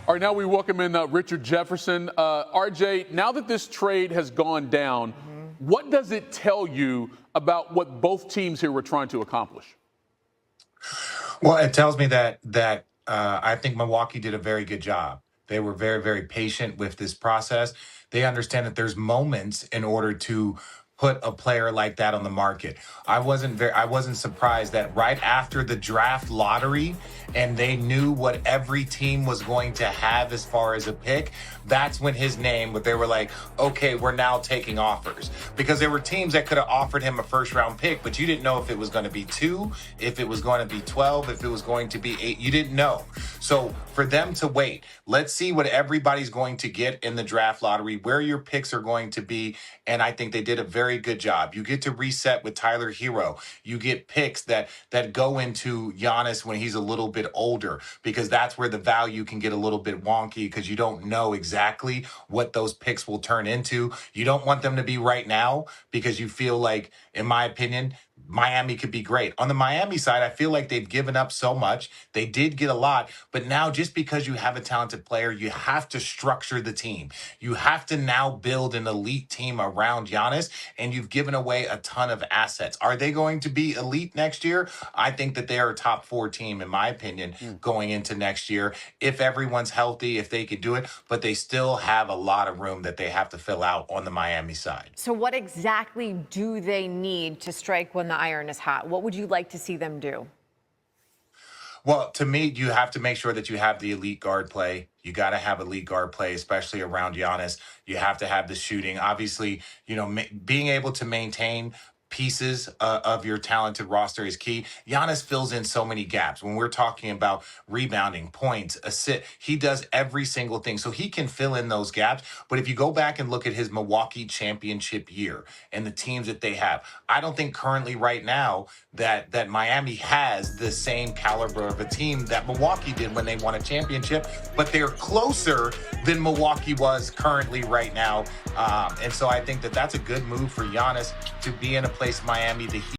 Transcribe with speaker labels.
Speaker 1: All right, now we welcome in Richard Jefferson. RJ, now that this trade has gone down, what does it tell you about what both teams here were trying to accomplish?
Speaker 2: Well, it tells me that I think Milwaukee did a very good job. They were very, very patient with this process. They understand that there's moments in order to put a player like that on the market. I wasn't surprised that right after the draft lottery and they knew what every team was going to have as far as a pick, that's when his name, they were like, okay, we're now taking offers. Because there were teams that could have offered him a first round pick, but you didn't know if it was going to be 2, if it was going to be 12, if it was going to be 8. You didn't know. So for them to wait, let's see what everybody's going to get in the draft lottery, where your picks are going to be. And I think they did a very good job. You get to reset with Tyler Hero. You get picks that go into Giannis when he's a little bit older, because that's where the value can get a little bit wonky, because you don't know exactly what those picks will turn into. You don't want them to be right now, because you feel like, in my opinion, Miami could be great. On the Miami side, I feel like they've given up so much. They did get a lot, but now just because you have a talented player, you have to structure the team. You have to now build an elite team around Giannis, and you've given away a ton of assets. Are they going to be elite next year? I think that they are a top 4 team, in my opinion, going into next year. If everyone's healthy, if they could do it, but they still have a lot of room that they have to fill out on the Miami side.
Speaker 3: So what exactly do they need to strike when the iron is hot? What would you like to see them do?
Speaker 2: Well, to me, you have to make sure that you have the elite guard play. You got to have elite guard play, especially around Giannis. You have to have the shooting. Obviously, being able to maintain pieces of your talented roster is key. Giannis fills in so many gaps. When we're talking about rebounding, points, assist, he does every single thing. So he can fill in those gaps. But if you go back and look at his Milwaukee championship year and the teams that they have, I don't think currently right now that Miami has the same caliber of a team that Milwaukee did when they won a championship, but they're closer than Milwaukee was currently right now. And so I think that that's a good move for Giannis to be in a place, Miami, the Heat